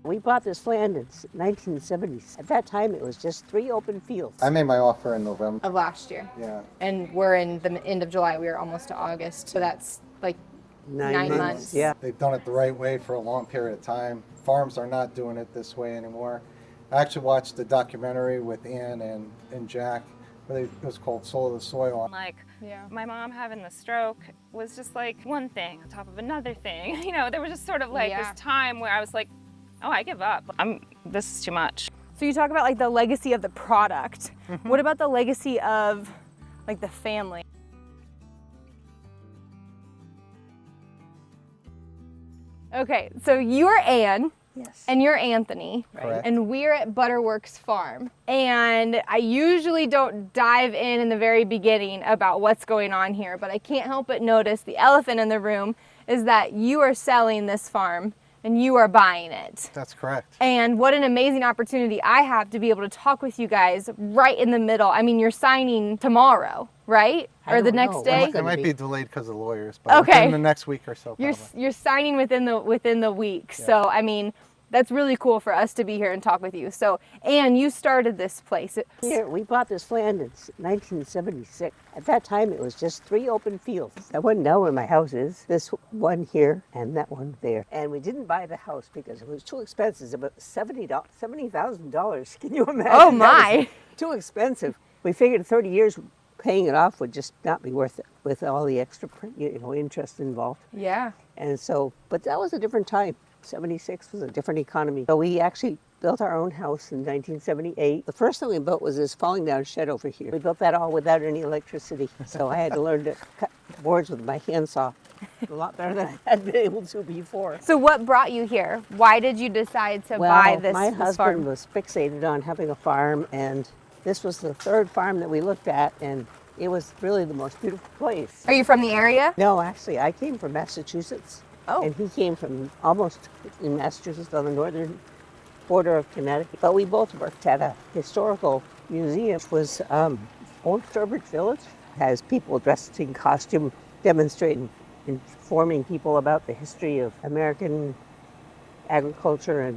We bought this land in 1970. At that time, it was just 3 open fields. I made my offer in November. Of last year. Yeah. And we're in the end of July. We are almost to August. So that's like 9 months. Yeah. They've done it the right way for a long period of time. Farms are not doing it this way anymore. I actually watched the documentary with Ann and Jack. It was called Soul of the Soil. Like, Yeah. my mom having the stroke was just like one thing on top of another thing. You know, there was just sort of like Yeah. this time where I was like, oh, I give up. This is too much. So you talk about like the legacy of the product. What about the legacy of like the family? Okay, so you're Anne. Yes. And you're Anthony. Correct. And we're at Butterworks Farm. And I usually don't dive in the very beginning about what's going on here, but I can't help but notice the elephant in the room is that you are selling this farm and you are buying it. That's correct. And what an amazing opportunity I have to be able to talk with you guys right in the middle. I mean, you're signing tomorrow, right? I Or the don't next know. day? It might be delayed because of lawyers, but Okay. within the next week or so, probably. You're signing within the week. Yeah. So, I mean, that's really cool for us to be here and talk with you. So, Anne, you started this place. Here, we bought this land in 1976. At that time, it was just 3 open fields. That one now where my house is, this one here and that one there. And we didn't buy the house because it was too expensive. It was about $70,000. Can you imagine? Oh, That was my. too expensive. We figured 30 years paying it off would just not be worth it with all the extra, interest involved. Yeah. And so, but that was a different time. 76 was a different economy. So we actually built our own house in 1978. The first thing we built was this falling down shed over here. We built that all without any electricity. So I had to learn to cut boards with my handsaw a lot better than I had been able to before. So, what brought you here? Why did you decide to buy this, my this husband farm? was fixated on having a farm, and this was the 3rd farm that we looked at, and it was really the most beautiful place. Are you from the area? No, actually, I came from Massachusetts. Oh. And he came from almost in Massachusetts on the northern border of Connecticut. But we both worked at a historical museum. It was Old Sturbridge Village. Has people dressed in costume demonstrating, informing people about the history of American agriculture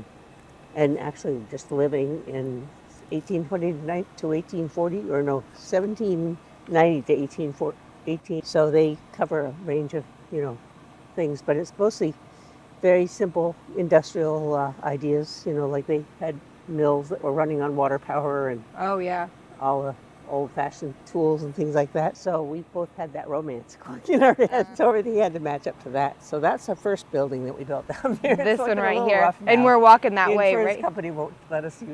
and actually just living in 1820 to 1840, or no, 1790 to 1818. So they cover a range of, things, but it's mostly very simple industrial ideas, like they had mills that were running on water power and Oh, yeah. all the old-fashioned tools and things like that. So we both had that romance going in our heads, so everything had to match up to that. So that's the first building that we built down there. This It's one looking a right little here. rough And now. we're walking that The way, insurance right? company won't let us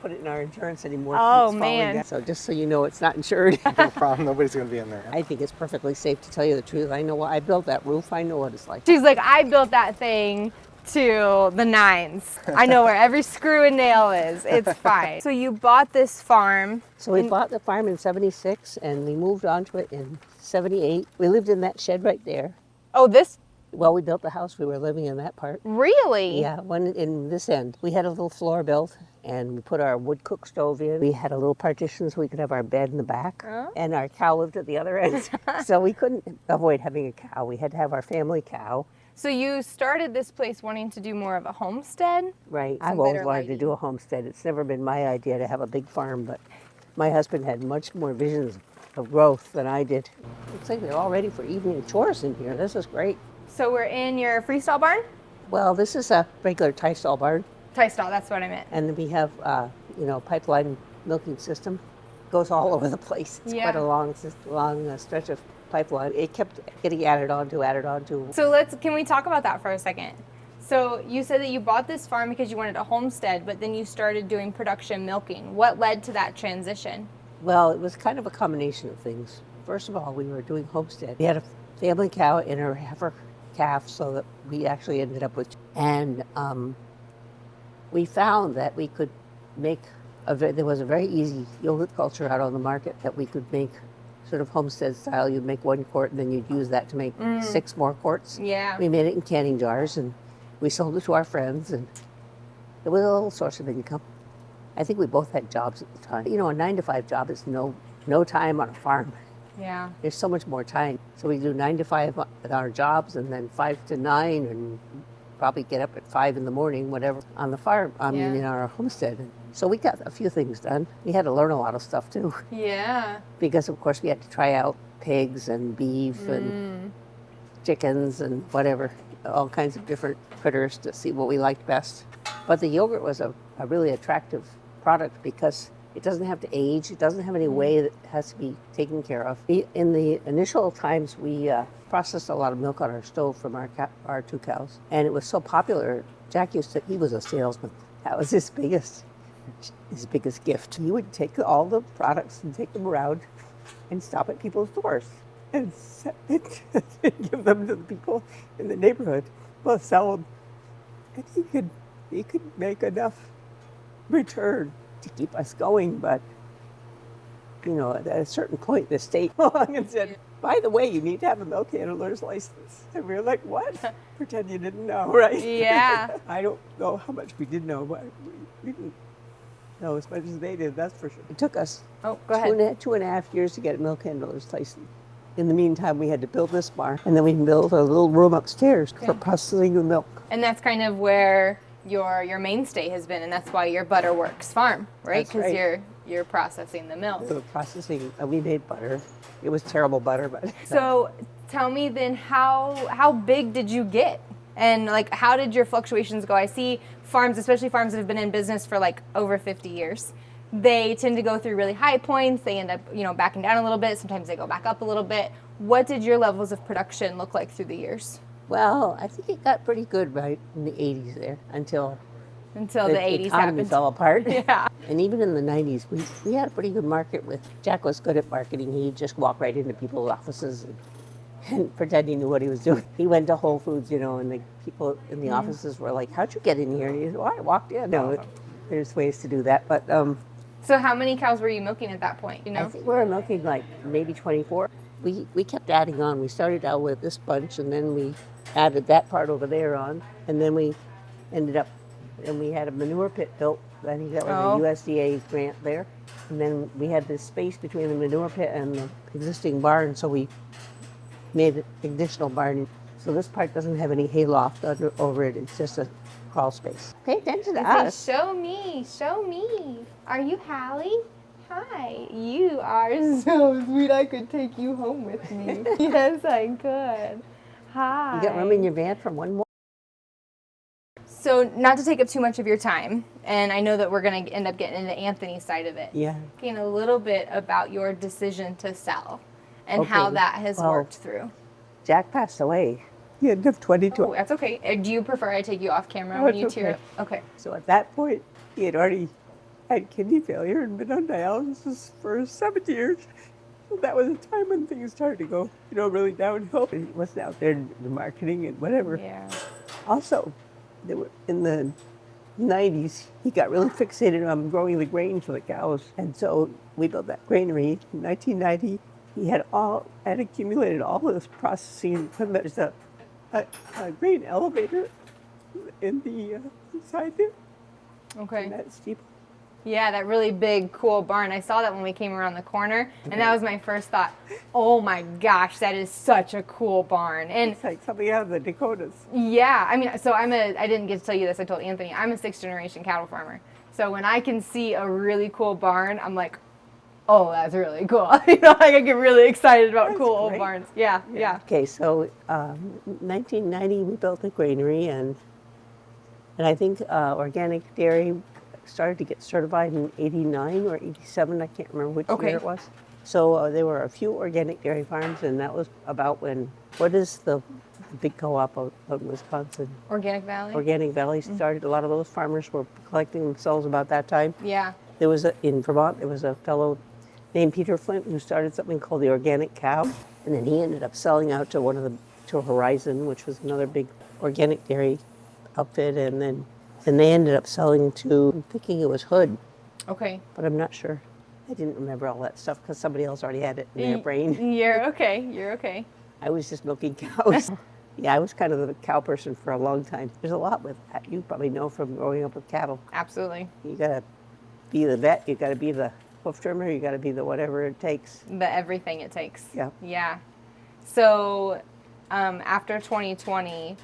put it in our insurance anymore. Oh, It's falling man. down. So just so you know, it's not insured. No problem. Nobody's going to be in there. I think it's perfectly safe to tell you the truth. I know what I built that roof. I know what it's like. She's like, I built that thing to the 9s. I know where every screw and nail is. It's fine. So you bought this farm. So we bought the farm in 76 and we moved onto it in 78. We lived in that shed right there. Oh, this Well, we built the house. We were living in that part. really? Yeah, one in this end. We had a little floor built and we put our wood cook stove in. We had a little partition so we could have our bed in the back. Oh. And our cow lived at the other end. So we couldn't avoid having a cow. We had to have our family cow. So you started this place wanting to do more of a homestead? Right. Some I've always better wanted to lighting. do a homestead. It's never been my idea to have a big farm, but my husband had much more visions of growth than I did. Looks like they're all ready for evening chores in here. This is great. So we're in your freestyle barn? Well, this is a regular tie stall barn, Tie stall, that's what I meant. and we have, pipeline milking system. Goes all over the place. It's quite Yeah. a long stretch of pipeline. It kept getting added on to. So can we talk about that for a second? So you said that you bought this farm because you wanted a homestead, but then you started doing production milking. What led to that transition? Well, it was kind of a combination of things. First of all, we were doing homestead. We had a family cow and a heifer calf, so that we actually ended up with. And we found that we could make there was a very easy yogurt culture out on the market that we could make sort of homestead style. You'd make 1 quart and then you'd use that to make 6 more quarts. Yeah. We made it in canning jars and we sold it to our friends, and it was a little source of income. I think we both had jobs at the time. A 9-to-5 job is no time on a farm. Yeah. There's so much more time. So we do 9 to 5 at our jobs and then 5 to 9 and probably get up at 5 in the morning, whatever, on the farm, in our homestead. So we got a few things done. We had to learn a lot of stuff too. Yeah. Because of course we had to try out pigs and beef and chickens and whatever, all kinds of different critters to see what we liked best. But the yogurt was a really attractive product because it doesn't have to age. It doesn't have any way that has to be taken care of. In the initial times, we processed a lot of milk on our stove from our 2 cows. And it was so popular, Jack he was a salesman. That was his biggest gift. He would take all the products and take them around and stop at people's doors and give them to the people in the neighborhood. Well, sell them. And he could make enough return to keep us going, but at a certain point the state came along and said, by the way, you need to have a milk handler's license. And we were like, what? Pretend you didn't know, right? Yeah. I don't know how much we did know, but we didn't know as much as they did, that's for sure. It took us go ahead. 2.5 years to get a milk handler's license. In the meantime, we had to build this barn, and then we built a little room upstairs for processing the milk. And that's kind of where your mainstay has been, and that's why you're Butterworks Farm, right? That's right. Because you're processing the milk. The processing, we made butter. It was terrible butter, but. So tell me then, how big did you get? And like, how did your fluctuations go? I see farms, especially farms that have been in business for like over 50 years. They tend to go through really high points. They end up, backing down a little bit. Sometimes they go back up a little bit. What did your levels of production look like through the years? Well, I think it got pretty good right in the 80s there until the 80s economy happened. fell apart. Yeah. And even in the 90s, we had a pretty good market with, Jack was good at marketing. He'd just walk right into people's offices and pretend he knew what he was doing. He went to Whole Foods, and the people in the offices were like, how'd you get in here? And he said, well, I walked in. No, there's ways to do that. But So how many cows were you milking at that point? I think we were milking like maybe 24. We kept adding on. We started out with this bunch, and then we added that part over there on, and then we ended up, and we had a manure pit built. I think that was a USDA grant there. And then we had this space between the manure pit and the existing barn, so we made an additional barn. So this part doesn't have any hayloft over it. It's just a crawl space. Pay attention to us. Show me. Are you Hallie? Hi. You are so sweet. I could take you home with me. Yes, I could. Hi. You got room in your van for one more? So not to take up too much of your time, and I know that we're going to end up getting into Anthony's side of it. Yeah. Talking a little bit about your decision to sell and how that has worked through. Jack passed away. The end of 2012. Oh, that's okay. Do you prefer I take you off camera when you tear it? Okay. So at that point, he had already had kidney failure and been on dialysis for 7 years. So that was a time when things started to go, really downhill. And he wasn't out there in the marketing and whatever. Yeah. Also, in the 90s, he got really fixated on growing the grain for the cows. And so we built that granary in 1990. He had accumulated all of this processing equipment. There's a grain elevator in the inside there. Okay. In that steeple. Yeah, that really big, cool barn. I saw that when we came around the corner, and that was my first thought. Oh my gosh, that is such a cool barn. And it's like something out of the Dakotas. Yeah, I mean, so I didn't get to tell you this, I told Anthony, I'm a 6th-generation cattle farmer. So when I can see a really cool barn, I'm like, oh, that's really cool. I get really excited about cool old barns. Yeah. Okay, so 1990 we built the granary, and I think organic dairy started to get certified in 89 or 87. I can't remember which year it was. So there were a few organic dairy farms, and that was about when, what is the big co-op out in Wisconsin? Organic Valley. Organic Valley started. A lot of those farmers were collecting themselves about that time. Yeah. There was in Vermont, there was a fellow named Peter Flint who started something called the Organic Cow, and then he ended up selling out to to Horizon, which was another big organic dairy outfit, and then they ended up selling to, I'm thinking it was Hood. Okay. But I'm not sure. I didn't remember all that stuff because somebody else already had it in their brain. You're okay. I was just milking cows. Yeah, I was kind of the cow person for a long time. There's a lot with that. You probably know from growing up with cattle. Absolutely. You got to be the vet, you got to be the hoof trimmer, you got to be the whatever it takes. The everything it takes. Yeah. Yeah. So after 2020,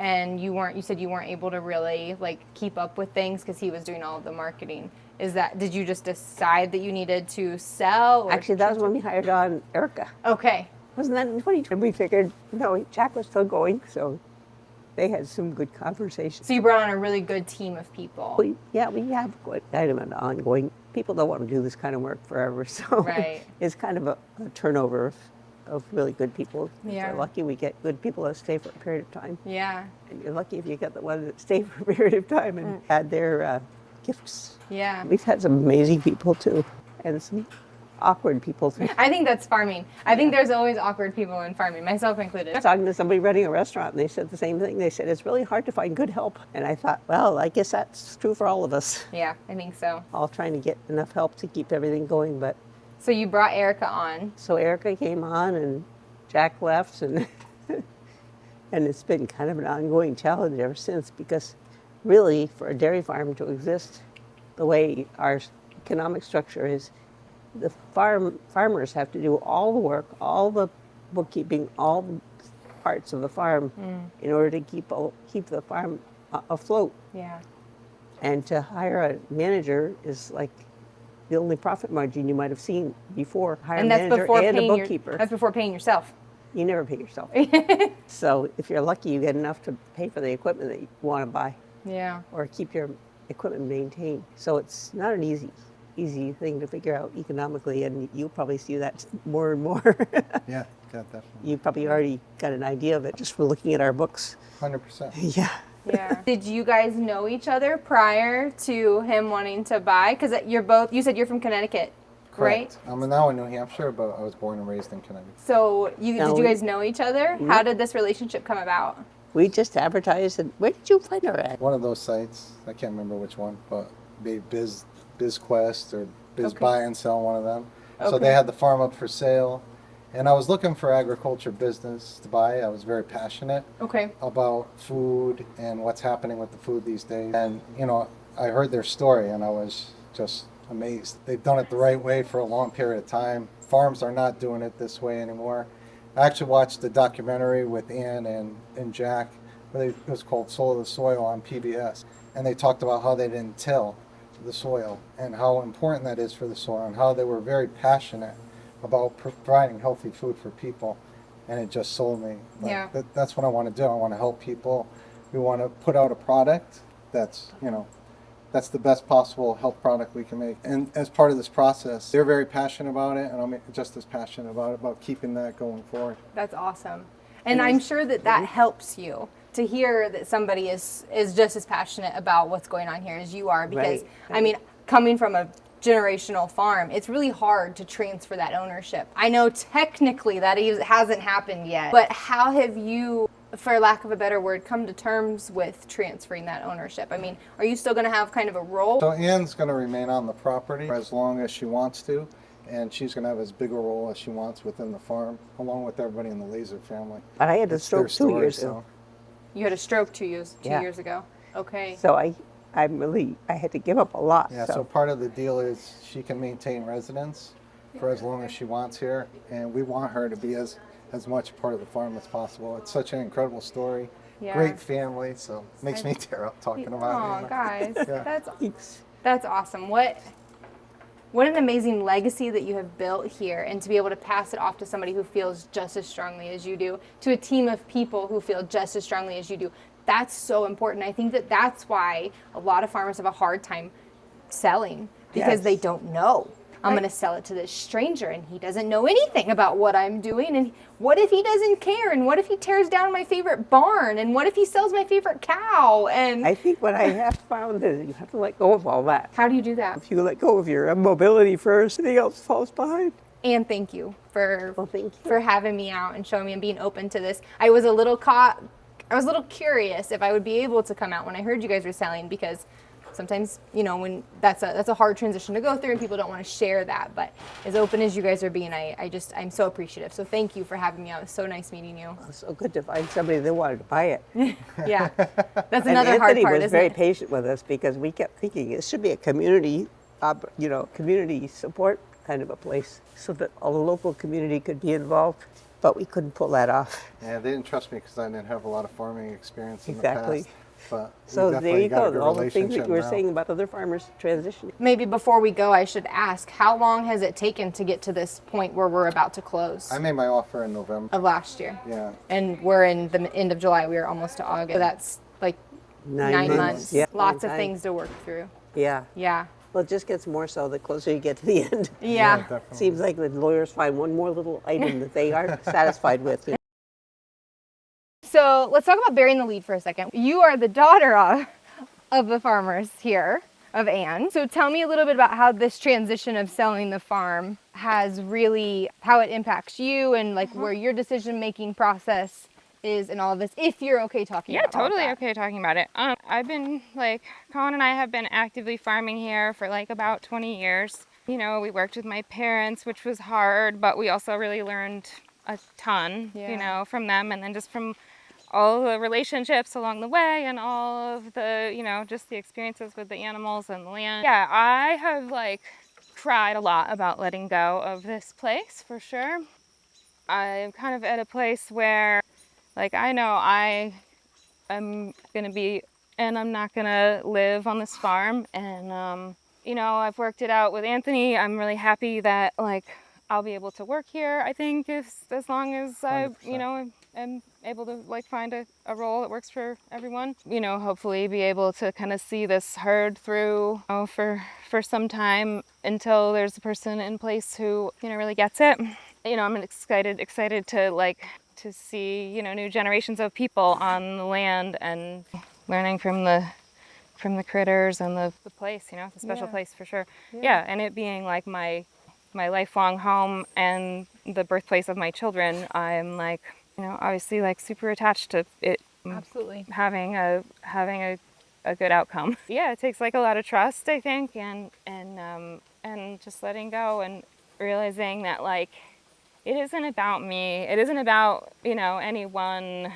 and you said you weren't able to really like keep up with things because he was doing all of the marketing. Did you just decide that you needed to sell? Or Actually, that was when we hired on Erica. Okay. Wasn't that in 2020? And we figured, no, Jack was still going, so they had some good conversations. So you brought on a really good team of people. We have kind of an ongoing, people don't want to do this kind of work forever, so Right. it's kind of a turnover of really good people. Yeah. If we're lucky we get good people that stay for a period of time. Yeah. And you're lucky if you get the ones that stay for a period of time and add their gifts. Yeah. We've had some amazing people too, and some awkward people too. I think that's farming. I think there's always awkward people in farming, myself included. I was talking to somebody running a restaurant, and they said the same thing. They said, it's really hard to find good help. And I thought, well, I guess that's true for all of us. Yeah, I think so. All trying to get enough help to keep everything going. But So you brought Erica on. so Erica came on, and Jack left, and and it's been kind of an ongoing challenge ever since, because really, for a dairy farm to exist the way our economic structure is, the farmers have to do all the work, all the bookkeeping, all the parts of the farm in order to keep the farm afloat. Yeah. And to hire a manager is like the only profit margin you might have seen before. Hire And a that's manager before and a paying bookkeeper. that's before paying yourself. You never pay yourself. So if you're lucky, you get enough to pay for the equipment that you want to buy Yeah. or keep your equipment maintained. So it's not an easy thing to figure out economically, and you'll probably see that more and more. Yeah, definitely. You probably already got an idea of it just from looking at our books. 100%. Yeah. Yeah. Did you guys know each other prior to him wanting to buy? Because you said you're from Connecticut, right? Correct. I'm now in New Hampshire, but I was born and raised in Connecticut. So did No, you guys know each other? How did this relationship come about? We just advertised, and where did you find our ad? One of those sites, I can't remember which one, but maybe BizQuest or Biz Okay. Buy and Sell, one of them. So Okay. they had the farm up for sale, and I was looking for agriculture business to buy. I was very passionate Okay. about food and what's happening with the food these days. And, I heard their story and I was just amazed. They've done it the right way for a long period of time. Farms are not doing it this way anymore. I actually watched the documentary with Ann and Jack. It was called Soul of the Soil on PBS. And they talked about how they didn't till the soil and how important that is for the soil, and how they were very passionate about providing healthy food for people. And it just sold me. Yeah. That's what I want to do. I want to help people. We want to put out a product that's the best possible health product we can make. And as part of this process, they're very passionate about it, and I'm just as passionate about keeping that going forward. That's awesome. And I'm sure that helps you to hear that somebody is just as passionate about what's going on here as you are, because Right. I mean, coming from a generational farm, it's really hard to transfer that ownership. I know technically that hasn't happened yet, but how have you, for lack of a better word, come to terms with transferring that ownership? I mean, are you still going to have kind of a role? So Ann's going to remain on the property as long as she wants to, and she's going to have as big a role as she wants within the farm, along with everybody in the Laser family. But I had a It's their stroke 2 story, years so- ago. You had a stroke two years Yeah. ago. Okay. So I had to give up a lot. Yeah, so part of the deal is she can maintain residence for as long as she wants here, and we want her to be as much part of the farm as possible. It's such an incredible story, Yeah. great family, so makes me tear up talking about Oh, it. guys, Yeah. that's awesome. What an amazing legacy that you have built here, and to be able to pass it off to somebody who feels just as strongly as you do, to a team of people who feel just as strongly as you do. That's so important. I think that's why a lot of farmers have a hard time selling, because Yes. they don't know. I'm going to sell it to this stranger, and he doesn't know anything about what I'm doing. And what if he doesn't care? And what if he tears down my favorite barn? And what if he sells my favorite cow? And I think what I have found is you have to let go of all that. how do you do that? If you let go of your mobility first, anything else falls behind. And thank you for Well, thank you. for having me out and showing me and being open to this. I was a little curious if I would be able to come out when I heard you guys were selling, because sometimes, when that's a hard transition to go through and people don't want to share that. But as open as you guys are being, I'm so appreciative. So thank you for having me out. It was so nice meeting you. It's so good to find somebody that wanted to buy it. Yeah, that's And another hard Anthony part, was isn't very it? patient with us, because we kept thinking it should be a community support kind of a place, so that a local community could be involved. but we couldn't pull that off. Yeah, they didn't trust me because I didn't have a lot of farming experience in Exactly. the past. But we So there definitely you got a go. good All the things that relationship you were now. saying about other farmers transitioning. Maybe before we go, I should ask, how long has it taken to get to this point where we're about to close I made my offer in November. of last year? Yeah. And we're in the end of July. We are almost to August. So that's like 9 months. Yeah. Lots of Long time. things to work through. Yeah. Yeah. Well, it just gets more so the closer you get to the end. Yeah. Definitely. Seems like the lawyers find one more little item that they aren't satisfied with. So let's talk about burying the lead for a second. You are the daughter of the farmers here, of Anne. So tell me a little bit about how this transition of selling the farm has really, how it impacts you and like where your decision-making process is and all of this, if you're okay talking Yeah, about all of totally that. okay talking about it. I've been Colin and I have been actively farming here for like about 20 years. You know, we worked with my parents, which was hard, but we also really learned a ton, Yeah. you know, from them, and then just from all the relationships along the way and all of the, you know, just the experiences with the animals and the land. Yeah, I have like cried a lot about letting go of this place for sure. I'm kind of at a place where like I know I am gonna be, and I'm not gonna live on this farm. And you know, I've worked it out with Anthony. I'm really happy that like I'll be able to work here. I think if as long as I, 100%. you know, am able to like find a role that works for everyone. You know, hopefully be able to kind of see this herd through, you know, for some time until there's a person in place who, you know, really gets it. You know, I'm excited to like to see, you know, new generations of people on the land and learning from the critters and the place, you know, it's a special Yeah. place for sure. Yeah, and it being like my lifelong home and the birthplace of my children, I'm like, you know, obviously like super attached to it Absolutely. having a good outcome. Yeah, it takes like a lot of trust, I think, and just letting go and realizing that like it isn't about me. It isn't about, you know, any one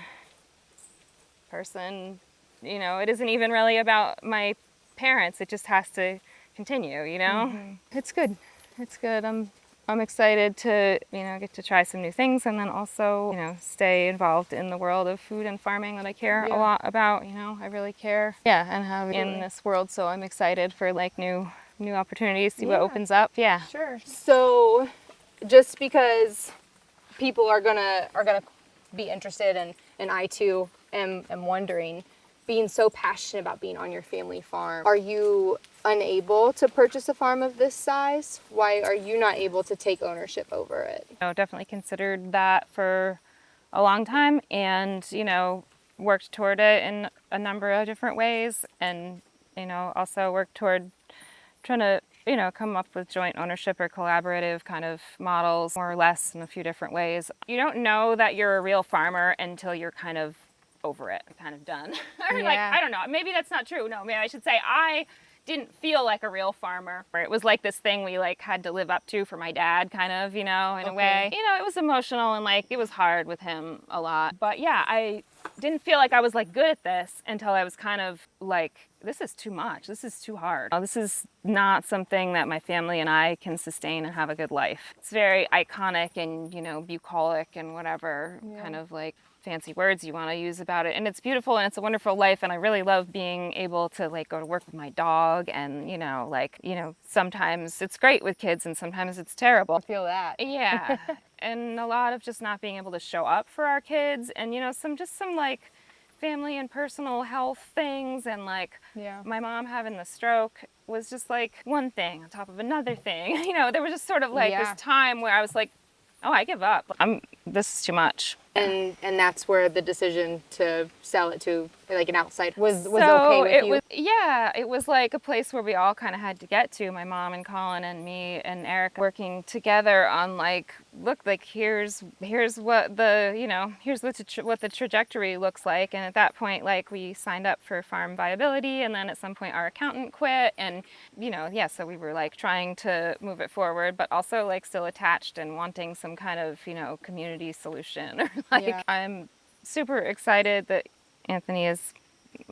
person. You know, it isn't even really about my parents. It just has to continue, you know? It's good. It's good. I'm excited to, you know, get to try some new things and then also, you know, stay involved in the world of food and farming that I care a lot about, you know. I really care. Yeah, and have in this world, so I'm excited for like new opportunities, see what opens up. Yeah. Sure. So just because people are gonna be interested and I too am wondering, being so passionate about being on your family farm, are you unable to purchase a farm of this size? Why are you not able to take ownership over it? You know, definitely considered that for a long time and, you know, worked toward it in a number of different ways and, you know, also worked toward trying to, you know, come up with joint ownership or collaborative kind of models, more or less in a few different ways. You don't know that you're a real farmer until you're kind of over it, kind of done. Or like, I don't know, maybe that's not true. No, maybe I should say I didn't feel like a real farmer. It was like this thing we like had to live up to for my dad, kind of, you know, in a way. You know, it was emotional and like it was hard with him a lot. But yeah, I didn't feel like I was like good at this until I was kind of like, this is too much. This is too hard. This is not something that my family and I can sustain and have a good life. It's very iconic and, you know, bucolic and whatever kind of like fancy words you want to use about it. And it's beautiful and it's a wonderful life. And I really love being able to like go to work with my dog and, you know, like, you know, sometimes it's great with kids and sometimes it's terrible. I feel that. Yeah. And a lot of just not being able to show up for our kids and, you know, some like family and personal health things and like my mom having the stroke was just like one thing on top of another thing. You know, there was just sort of like this time where I was like, oh, I give up. This is too much. And that's where the decision to sell it to like an outside was okay with you? It was like a place where we all kind of had to get to, my mom and Colin and me and Eric working together on like, look, like here's what the, you know, here's what the trajectory looks like. And at that point, like we signed up for farm viability and then at some point our accountant quit and, you know, so we were like trying to move it forward, but also like still attached and wanting some kind of, you know, community solution or like I'm super excited that Anthony is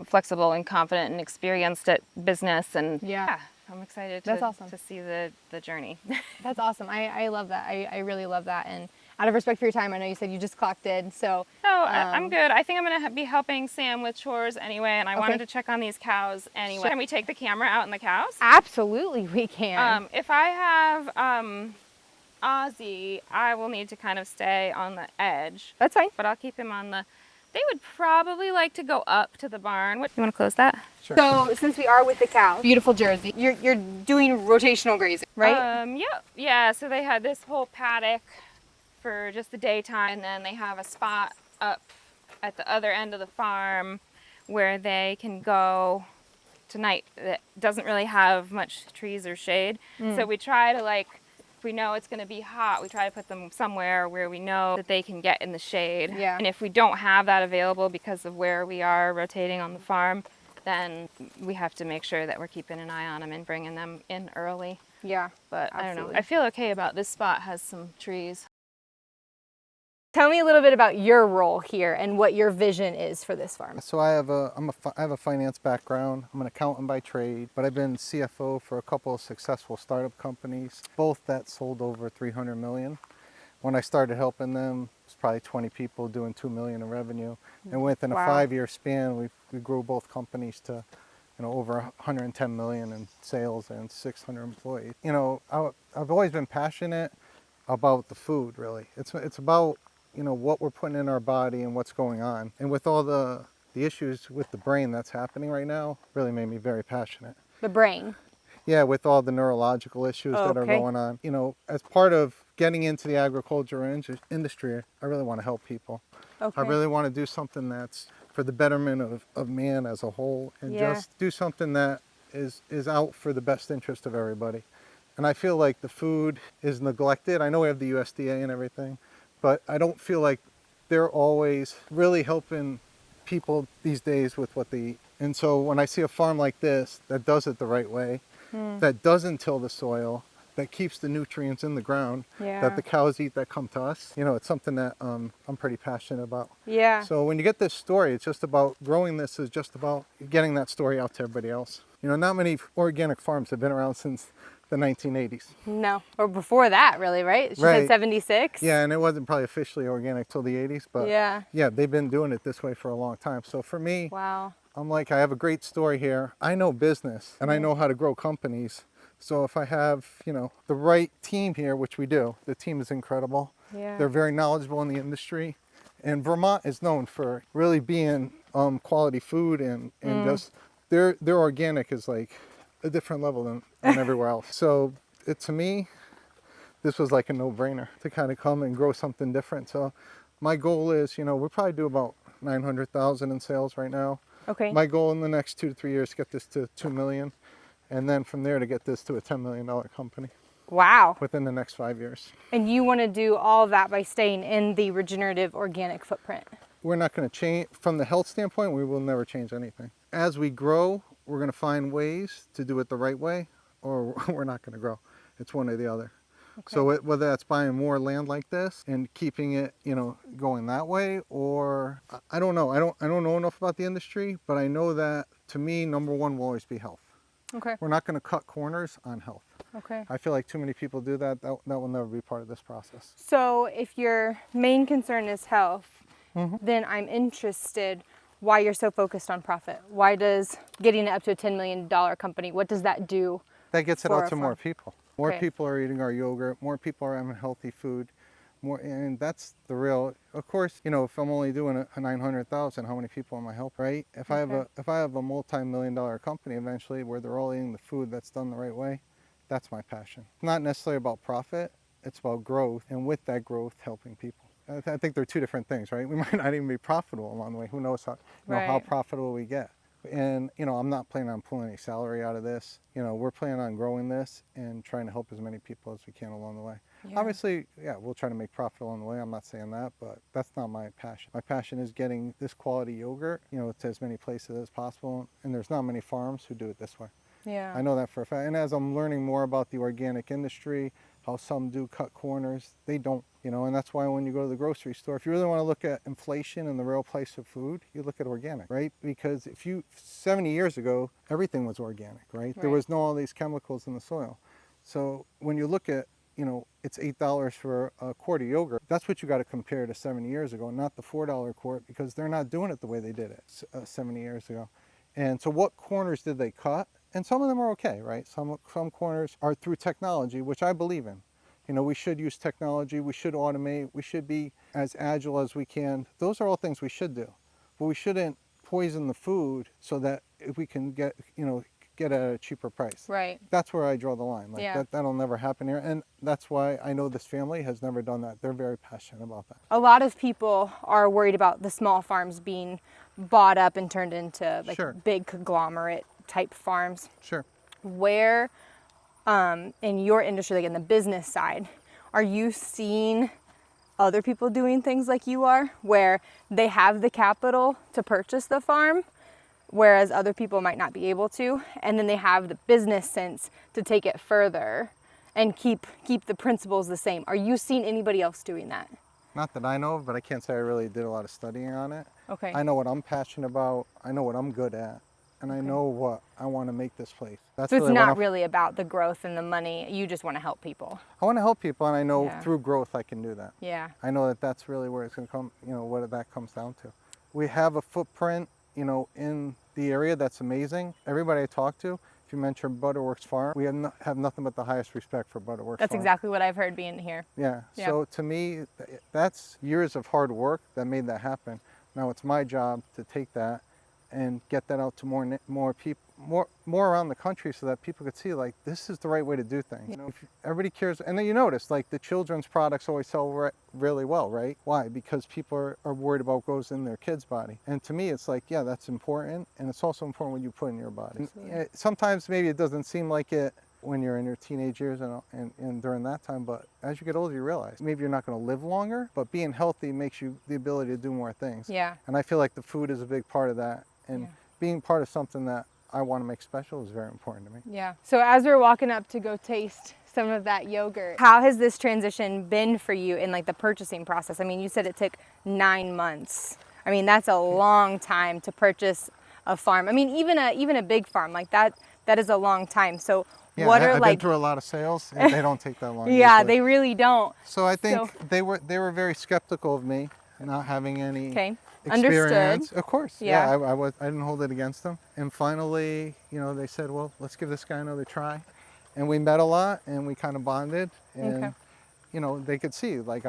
flexible and confident and experienced at business and I'm excited to see the journey. That's awesome. I love that. I really love that. And Out of respect for your time, I know you said you just clocked in, so. No, I'm good. I think I'm going to be helping Sam with chores anyway, and I wanted Okay. to check on these cows anyway. Can we take the camera out in the cows? Absolutely, we can. If I have Ozzy, I will need to kind of stay on the edge. That's fine. But I'll keep him on the... They would probably like to go up to the barn. You want to close that? Sure. So since we are with the cows, beautiful Jersey, you're doing rotational grazing, right? Yeah, so they had this whole paddock for just the daytime, and then they have a spot up at the other end of the farm where they can go tonight that doesn't really have much trees or shade. So we try to, like, if we know it's going to be hot, we try to put them somewhere where we know that they can get in the shade. Yeah. And if we don't have that available because of where we are rotating on the farm, then we have to make sure that we're keeping an eye on them and bringing them in early. Yeah. But I don't know. Absolutely. I feel okay about this spot has some trees. Tell me a little bit about your role here and what your vision is for this farm. So I have a finance background. I'm an accountant by trade, but I've been CFO for a couple of successful startup companies, both that sold over 300 million. When I started helping them, it was probably 20 people doing 2 million in revenue. And within a Wow. 5-year span, we grew both companies to, over 110 million in sales and 600 employees. I've always been passionate about the food, really. It's about what we're putting in our body and what's going on. And with all the issues with the brain that's happening right now, really made me very passionate. The brain. Yeah, with all the neurological issues that are Okay. going on. As part of getting into the agriculture industry, I really want to help people. Okay. I really want to do something that's for the betterment of man as a whole, and Yeah. just do something that is out for the best interest of everybody. And I feel like the food is neglected. I know we have the USDA and everything, but I don't feel like they're always really helping people these days with what they eat. And so when I see a farm like this that does it the right way, that doesn't till the soil, that keeps the nutrients in the ground, Yeah. that the cows eat that come to us, it's something that I'm pretty passionate about. Yeah. So when you get this story, it's just about growing this is just about getting that story out to everybody else. Not many organic farms have been around since the 1980s. No. Or before that, really, right? She Right. said 76? Yeah, and it wasn't probably officially organic till the 80s, but Yeah. they've been doing it this way for a long time. So for me, Wow. I'm like, I have a great story here. I know business and I know how to grow companies. So if I have, the right team here, which we do, the team is incredible. Yeah. They're very knowledgeable in the industry. And Vermont is known for really being quality food and just their organic is like a different level than everywhere else. So to me, this was like a no-brainer to kind of come and grow something different. So my goal is, we'll probably do about 900,000 in sales right now. Okay. My goal in the next 2 to 3 years to get this to 2 million, and then from there to get this to a $10 million company Wow. within the next 5 years. And you want to do all of that by staying in the regenerative organic footprint? We're not going to change, from the health standpoint, we will never change anything. As we grow, we're going to find ways to do it the right way, or we're not going to grow. It's one or the other. Okay. So whether that's buying more land like this and keeping it, going that way, or I don't know. I don't know enough about the industry, but I know that to me, number one will always be health. Okay. We're not going to cut corners on health. Okay. I feel like too many people do that. That will never be part of this process. So if your main concern is health, then I'm interested why you're so focused on profit. Why does getting it up to a $10 million company, what does that do? That gets it For out a to more farm. people. More Okay. people are eating our yogurt. More people are having healthy food. And that's the real. Of course, if I'm only doing a 900,000, how many people am I helping, right? If I have a multi-million-dollar company eventually where they're all eating the food that's done the right way, that's my passion. It's not necessarily about profit. It's about growth, and with that growth, helping people. I think they're two different things, right? We might not even be profitable along the way. Who knows how Right. profitable we get. And I'm not planning on pulling any salary out of this. We're planning on growing this and trying to help as many people as we can along the way. Yeah. Obviously, we'll try to make profit along the way. I'm not saying that, but that's not my passion. My passion is getting this quality yogurt, to as many places as possible. And there's not many farms who do it this way. Yeah. I know that for a fact. And as I'm learning more about the organic industry, how some do cut corners, they don't, and that's why when you go to the grocery store, if you really want to look at inflation and the real price of food, you look at organic, right? Because 70 years ago, everything was organic, right? There Right. was no all these chemicals in the soil. So when you look at, it's $8 for a quart of yogurt. That's what you got to compare to 70 years ago, not the $4 quart, because they're not doing it the way they did it 70 years ago. And so what corners did they cut? And some of them are okay, right? Some corners are through technology, which I believe in. We should use technology, we should automate, we should be as agile as we can. Those are all things we should do. But we shouldn't poison the food so that if we can get at a cheaper price. Right. That's where I draw the line. Like Yeah. that'll never happen here. And that's why I know this family has never done that. They're very passionate about that. A lot of people are worried about the small farms being bought up and turned into like Sure. big conglomerate type farms. Sure. Where in your industry, like in the business side, are you seeing other people doing things like you are, where they have the capital to purchase the farm, whereas other people might not be able to, and then they have the business sense to take it further and keep the principles the same? Are you seeing anybody else doing that? Not that I know of, but I can't say I really did a lot of studying on it. Okay. I know what I'm passionate about. I know what I'm good at. And I know what I want to make this place. That's So it's really not really about the growth and the money. You just want to help people. I want to help people, and I know Yeah. through growth I can do that. Yeah. I know that that's really where it's going to come, what that comes down to. We have a footprint, in the area that's amazing. Everybody I talk to, if you mention Butterworks Farm, we have nothing but the highest respect for Butterworks That's Farm. exactly what I've heard being here. Yeah. Yeah. So to me, that's years of hard work that made that happen. Now it's my job to take that and get that out to more people, more around the country, so that people could see, like, this is the right way to do things. If everybody cares, and then you notice, like, the children's products always sell really well, right? Why? Because people are worried about what goes in their kid's body. And to me, it's like, yeah, that's important, and it's also important what you put in your body. Sometimes maybe it doesn't seem like it when you're in your teenage years and during that time, but as you get older, you realize maybe you're not going to live longer, but being healthy makes you the ability to do more things. Yeah. And I feel like the food is a big part of that, and being part of something that I want to make special is very important to me. Yeah. So as we're walking up to go taste some of that yogurt, how has this transition been for you in like the purchasing process? I mean, you said it took 9 months. I mean, that's a long time to purchase a farm. I mean, even a big farm like that is a long time. So Yeah, what are I've like been through a lot of sales, and they don't take that long. Yeah, usually. they really don't. So I think they were very skeptical of me not having any Okay. experience. Understood. Of course. Yeah. I didn't hold it against them. And finally, they said, well, let's give this guy another try. And we met a lot, and we kind of bonded, and Okay. they could see, like,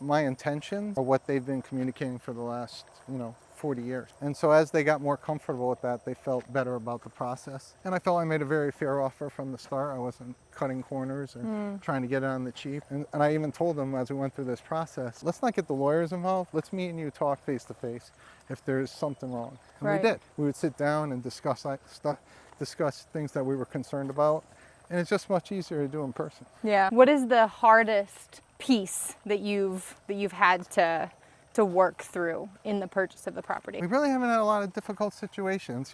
my intentions are what they've been communicating for the last 40 years. And so as they got more comfortable with that, they felt better about the process. And I felt I made a very fair offer from the start. I wasn't cutting corners or trying to get it on the cheap. And I even told them as we went through this process, let's not get the lawyers involved. Let's meet and you talk face to face if there's something wrong. And Right. we did. We would sit down and discuss things that we were concerned about. And it's just much easier to do in person. Yeah. What is the hardest piece that you've had to work through in the purchase of the property? We really haven't had a lot of difficult situations,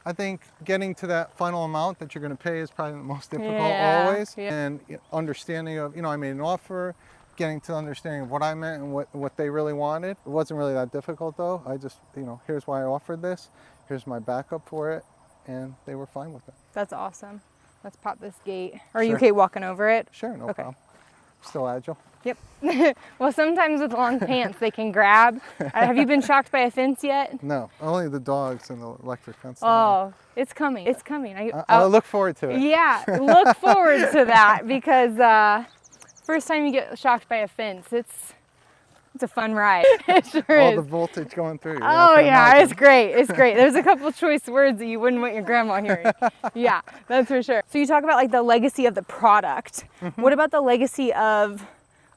I think getting to that final amount that you're going to pay is probably the most difficult always. Yeah. And understanding of, I made an offer, getting to the understanding of what I meant and what they really wanted. It wasn't really that difficult though. I just, here's why I offered this, here's my backup for it, and they were fine with it. That's awesome. Let's pop this gate. Are you Sure. okay walking over it? Sure, no Okay. problem. Still agile. Yep. Well, sometimes with long pants, they can grab. Have you been shocked by a fence yet? No, only the dogs and the electric fence. Oh, it's coming. It's coming. I look forward to it. Yeah, look forward to that, because first time you get shocked by a fence, it's a fun ride. It sure All is. the voltage going through you. Oh I can yeah, imagine. it's great. It's great. There's a couple choice words that you wouldn't want your grandma hearing. Yeah, that's for sure. So you talk about like the legacy of the product. What about the legacy of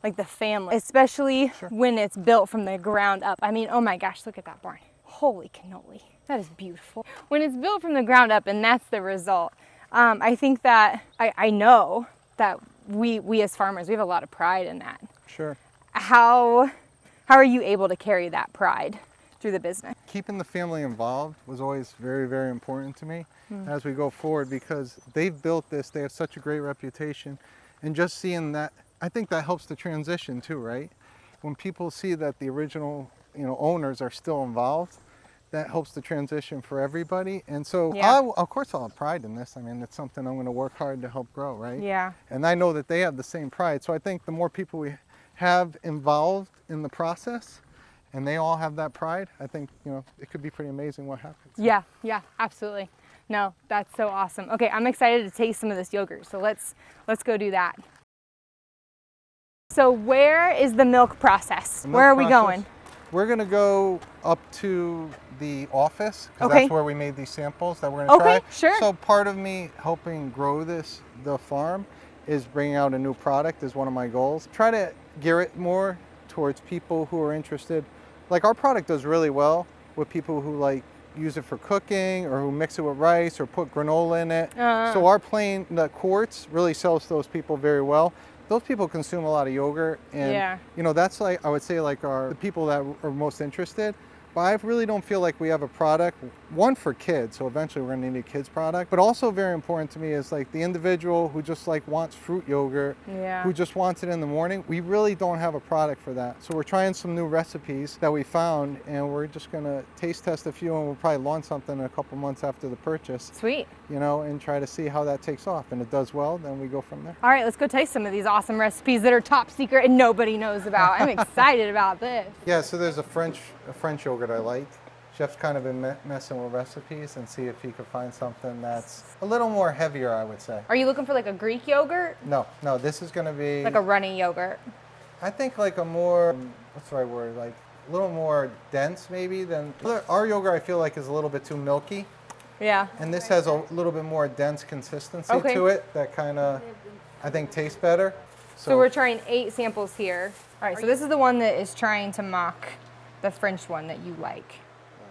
like the family, especially when it's built from the ground up? I mean, oh my gosh, look at that barn. Holy cannoli. That is beautiful. When it's built from the ground up and that's the result, I think that I know that we as farmers, we have a lot of pride in that. Sure. How are you able to carry that pride through the business? Keeping the family involved was always very, very important to me as we go forward, because they've built this, they have such a great reputation, and just seeing that, I think that helps the transition too, right? When people see that the original, owners are still involved, that helps the transition for everybody. And so, Yeah. of course, I'll have pride in this. I mean, it's something I'm going to work hard to help grow, right? Yeah. And I know that they have the same pride. So I think the more people we have involved in the process, and they all have that pride, I think, you know, it could be pretty amazing what happens. Yeah, yeah, absolutely. No, that's so awesome. Okay, I'm excited to taste some of this yogurt. So let's go do that. So where is the milk process? The milk Where are we process, going? We're going to go up to the office, because Okay. that's where we made these samples that we're going to try. Okay, sure. So part of me helping grow the farm, is bringing out a new product is one of my goals. Try to gear it more towards people who are interested. Like, our product does really well with people who like use it for cooking, or who mix it with rice, or put granola in it. So our the quartz really sells to those people very well. Those people consume a lot of yogurt, and Yeah. you know, that's like, I would say, like the people that are most interested. But I really don't feel like we have a product, one for kids, so eventually we're gonna need a kids product, but also very important to me is like the individual who just like wants fruit yogurt, Yeah. who just wants it in the morning. We really don't have a product for that. So we're trying some new recipes that we found, and we're just gonna taste test a few, and we'll probably launch something in a couple months after the purchase, Sweet. you know, and try to see how that takes off. And it does well, then we go from there. All right, let's go taste some of these awesome recipes that are top secret and nobody knows about. I'm excited about this. Yeah, so there's a French yogurt I like. Chef's kind of been messing with recipes and see if he could find something that's a little more heavier, I would say. Are you looking for like a Greek yogurt? No, this is going to be, Like a runny yogurt? I think like a more, what's the right word, like a little more dense maybe than, our yogurt I feel like is a little bit too milky. Yeah. And this has a little bit more dense consistency Okay. to it that kind of, I think, tastes better. So we're trying 8 samples here. All right, so this is the one that is trying to mock the French one that you like.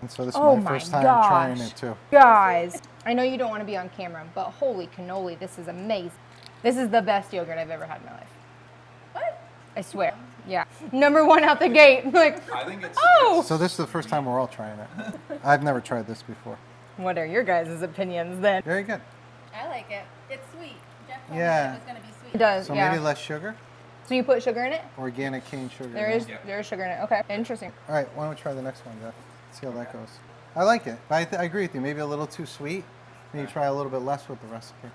And so this Oh is my my first time gosh. trying it too. Guys, I know you don't want to be on camera, but holy cannoli, this is amazing. This is the best yogurt I've ever had in my life. What? I swear. Yeah. Number 1 out the gate. Like, I think it's oh! So this is the first time we're all trying it. I've never tried this before. What are your guys' opinions then? Very good. I like it. It's sweet. Jeff told Yeah. me it was going to be sweet. It does, So yeah. maybe less sugar? So you put sugar in it? Organic cane sugar. There yeah. is sugar in it. Okay, interesting. All right, why don't we try the next one, Jeff? See how that goes. I like it, but I agree with you. Maybe a little too sweet. Maybe try a little bit less with the recipe.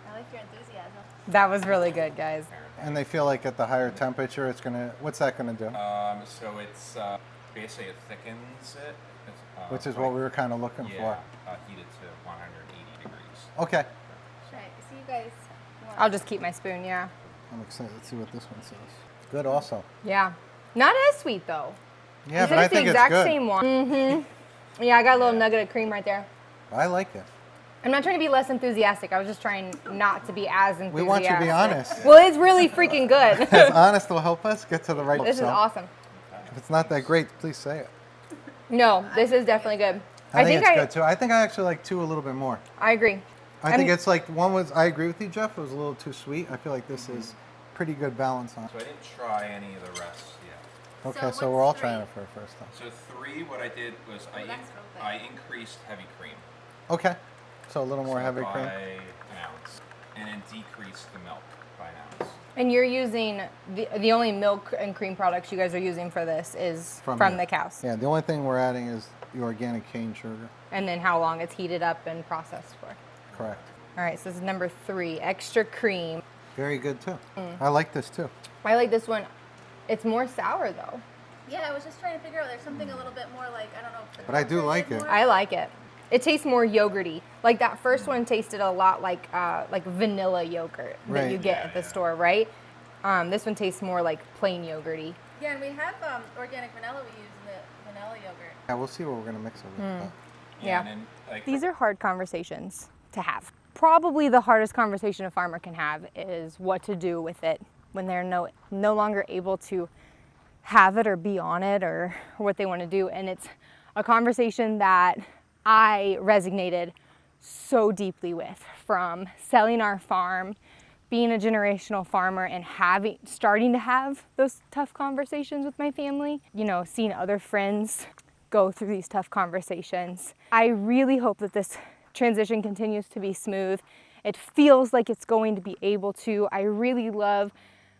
I like your enthusiasm. That was really good, guys. And they feel like at the higher temperature, it's gonna. What's that gonna do? so it's basically it thickens it. It's, Which is what we were kind of looking heated to 180 degrees. for. Okay. Right. So you guys want I'll just keep my spoon, yeah. I'm excited. Let's see what this one says. Good, also. Yeah. Not as sweet though. Yeah, You but said I it's think the it's exact good. same one. Mm-hmm. Yeah, I got a little nugget of cream right there. I like it. I'm not trying to be less enthusiastic. I was just trying not to be as enthusiastic. We want you to be honest. Well, it's really freaking good. As honest will help us get to the right. This is so awesome. If it's not that great, please say it. No, this is definitely good. I think it's good too. I think I actually like 2 a little bit more. I agree. I think it's like one was. I agree with you, Jeff. It was a little too sweet. I feel like this is pretty good balance on it. So I didn't try any of the rest yet. Okay, So so we're all what's trying three? it for the first time. So 3, what I did was that's real good. I increased heavy cream. Okay, so a little more So heavy by cream. an ounce, and then decreased the milk by an ounce. And you're using the only milk and cream products you guys are using for this is from here. the cows. Yeah, the only thing we're adding is the organic cane sugar. And then how long it's heated up and processed for. Correct. All right, so this is number 3, extra cream. Very good too. I like this too. I like this one. It's more sour though. Yeah, I was just trying to figure out there's something a little bit more like, I don't know. If the But I do culture like is it. more- I like it. It tastes more yogurty. Like that first one tasted a lot like vanilla yogurt that you Right. get at the store, right? This one tastes more like plain yogurty. Yeah, and we have organic vanilla we use in the vanilla yogurt. Yeah, we'll see what we're gonna mix it with. but- Yeah. And then, like, These are hard conversations to have. Probably the hardest conversation a farmer can have is what to do with it when they're no longer able to have it or be on it or what they want to do. And it's a conversation that I resonated so deeply with, from selling our farm, being a generational farmer, and starting to have those tough conversations with my family, you know, seeing other friends go through these tough conversations. I really hope that this transition continues to be smooth. It feels like it's going to be able to. I really love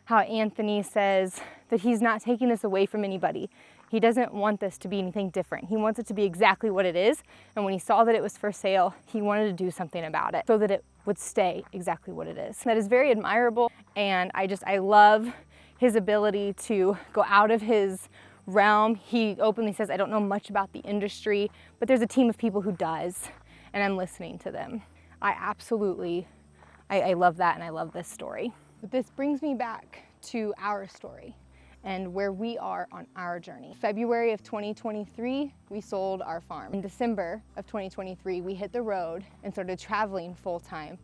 how Anthony says that he's not taking this away from anybody. He doesn't want this to be anything different. He wants it to be exactly what it is. And when he saw that it was for sale, he wanted to do something about it so that it would stay exactly what it is. That is very admirable. And I love his ability to go out of his realm. He openly says, I don't know much about the industry, but there's a team of people who does, and I'm listening to them. I love that, and I love this story. But this brings me back to our story and where we are on our journey. February of 2023, we sold our farm. In December of 2023, we hit the road and started traveling full time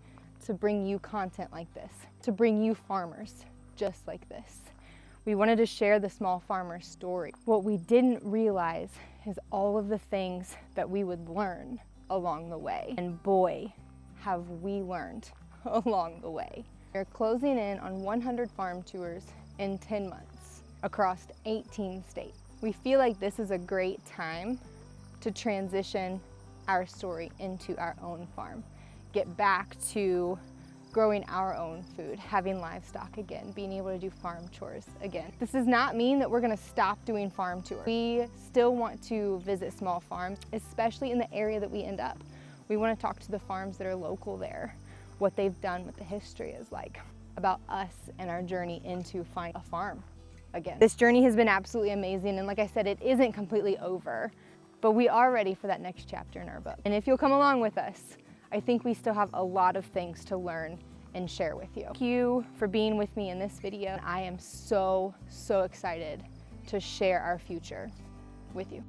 to bring you content like this, to bring you farmers just like this. We wanted to share the small farmer's story. What we didn't realize is all of the things that we would learn along the way. And boy, have we learned along the way. We're closing in on 100 farm tours in 10 months across 18 states. We feel like this is a great time to transition our story into our own farm, get back to growing our own food, having livestock again, being able to do farm chores again. This does not mean that we're gonna stop doing farm tours. We still want to visit small farms, especially in the area that we end up. We wanna talk to the farms that are local there, what they've done, what the history is like, about us and our journey into finding a farm again. This journey has been absolutely amazing, and like I said, it isn't completely over, but we are ready for that next chapter in our book. And if you'll come along with us, I think we still have a lot of things to learn and share with you. Thank you for being with me in this video. I am so excited to share our future with you.